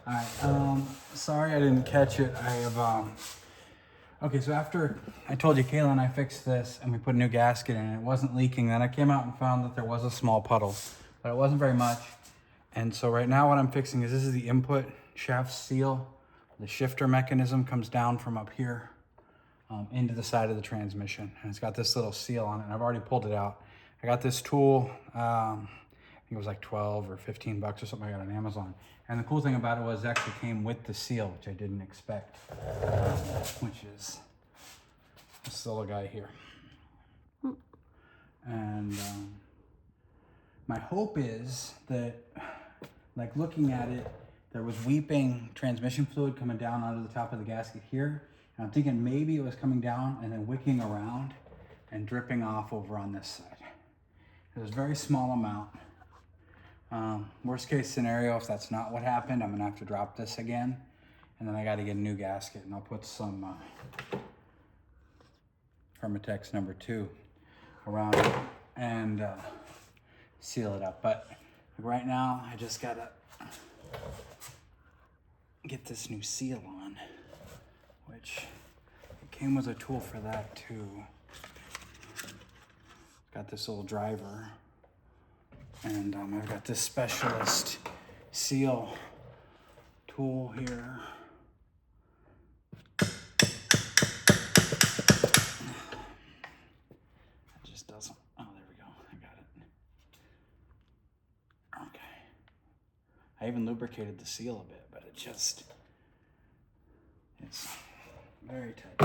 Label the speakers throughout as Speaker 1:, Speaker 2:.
Speaker 1: Alright, sorry I didn't catch it. I have, okay, so after I told you Kayla and I fixed this and we put a new gasket in, it wasn't leaking. Then I came out and found that there was a small puddle, but it wasn't very much. And so right now what I'm fixing is this is the input shaft seal. The shifter mechanism comes down from up here into the side of the transmission. And it's got this little seal on it, and I've already pulled it out. I got this tool, I think it was like 12 or 15 bucks or something I got on Amazon. And the cool thing about it was it actually came with the seal, which I didn't expect, which is this little guy here. And my hope is that, like looking at it, there was weeping transmission fluid coming down onto the top of the gasket here. And I'm thinking maybe it was coming down and then wicking around and dripping off over on this side. It was a very small amount. Worst case scenario, if that's not what happened, I'm gonna have to drop this again. And then I gotta get a new gasket, and I'll put some Hermetex number 2 around it and seal it up. But right now, I just gotta get this new seal on, which it came with a tool for that too. Got this little driver, and I've got this specialist seal tool here. It just doesn't, oh, there we go, I got it. Okay. I even lubricated the seal a bit, but it's very tight.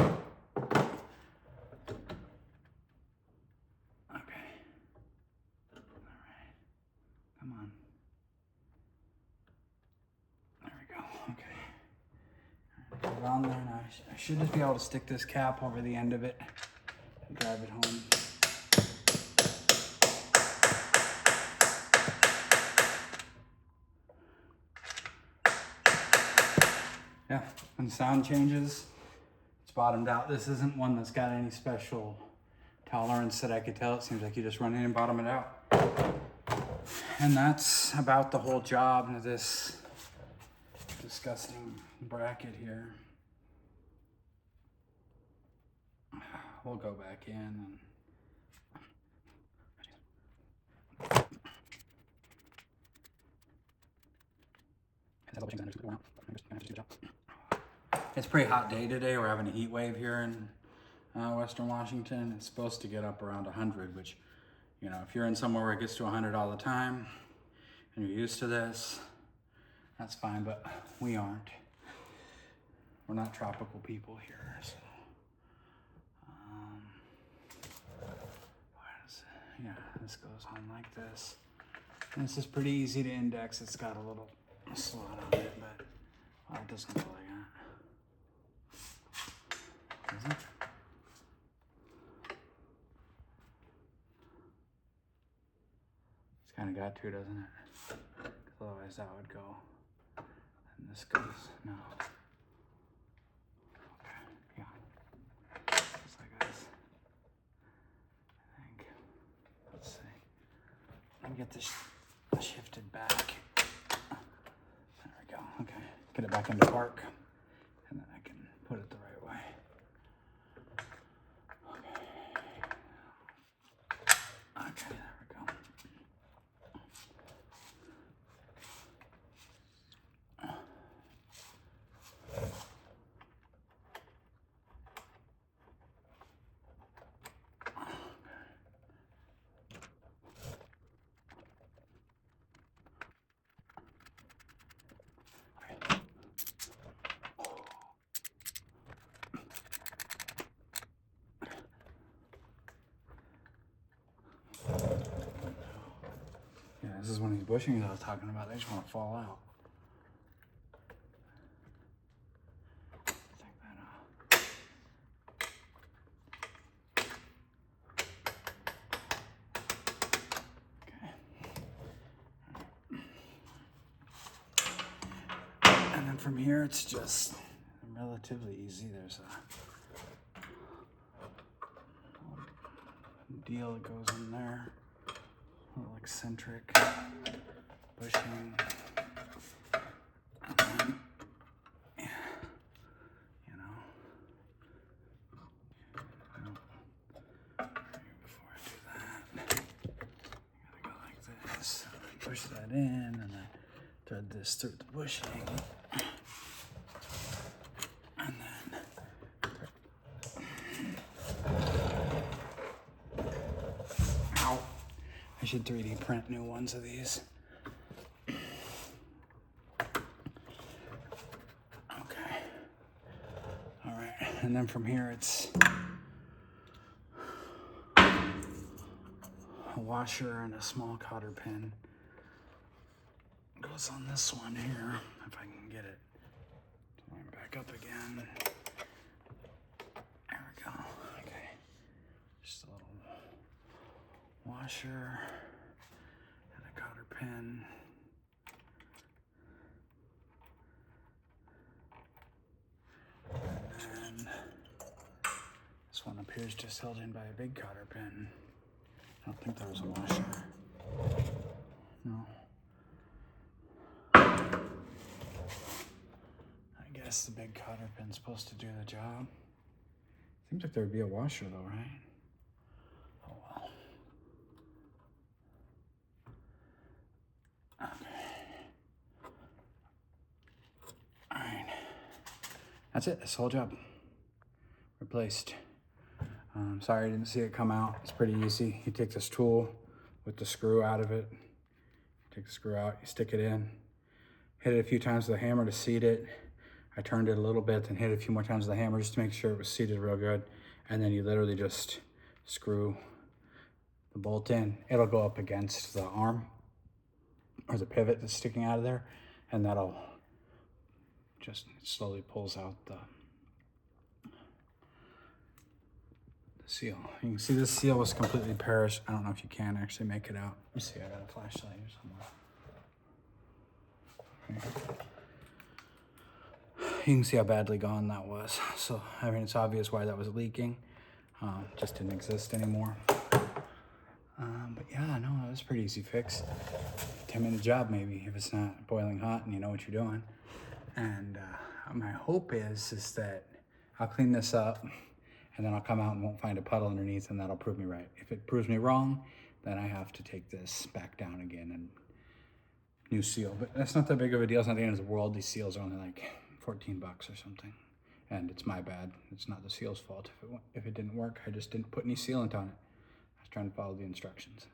Speaker 1: Come on. There we go. Okay. Put it on there now. I should just be able to stick this cap over the end of it and drive it home. Yeah, when the sound changes, it's bottomed out. This isn't one that's got any special tolerance that I could tell. It seems like you just run in and bottom it out. And that's about the whole job of this disgusting bracket here. We'll go back in and it's a pretty hot day today. We're having a heat wave here in Western Washington. It's supposed to get up around 100, which, you know, if you're in somewhere where it gets to 100 all the time and you're used to this, that's fine, but we aren't. We're not tropical people here, so. Yeah, this goes on like this. And this is pretty easy to index. It's got a little slot on it, but well, it doesn't go like that. Does it? It's kind of got to, doesn't it? Because otherwise that would go. And this goes, no. Okay, yeah. Just like this. I think. Let's see. Let me get this shifted back. There we go. Okay. Get it back into park. And then I can put it the right way. Okay, there we go. Yeah, this is one of these bushings I was talking about. They just want to fall out. Take that off. Okay. And then from here, it's just relatively easy. There's a deal that goes in there. A little eccentric bushing. And then in, and then thread this through the bushing. And then ow, I should 3D print new ones of these. Okay. All right, and then from here it's a washer and a small cotter pin. Goes on this one here, if I can get it. Back up again. There we go. Okay. Just a little washer and a cotter pin. And then this one appears just held in by a big cotter pin. I don't think there was a washer. No. I guess the big cotter pin's supposed to do the job. Seems like there would be a washer though, right? Oh well. Okay. All right. That's it. This whole job replaced. Sorry I didn't see it come out. It's pretty easy. You take this tool with the screw out of it. Take the screw out, you stick it in. Hit it a few times with a hammer to seat it. I turned it a little bit and hit it a few more times with the hammer just to make sure it was seated real good. And then you literally just screw the bolt in. It'll go up against the arm or the pivot that's sticking out of there, and that'll just slowly pulls out the seal. You can see this seal was completely perished. I don't know if you can actually make it out. Let me see, I got a flashlight here somewhere. Okay. You can see how badly gone that was. So, I mean, it's obvious why that was leaking. Just didn't exist anymore. But yeah, no, it was a pretty easy fix. 10-minute job maybe, if it's not boiling hot and you know what you're doing. And my hope is that I'll clean this up and then I'll come out and won't find a puddle underneath, and that'll prove me right. If it proves me wrong, then I have to take this back down again and new seal. But that's not that big of a deal. It's not the end of the world. These seals are only like 14 bucks or something. And it's my bad. It's not the seal's fault. If it didn't work, I just didn't put any sealant on it. I was trying to follow the instructions.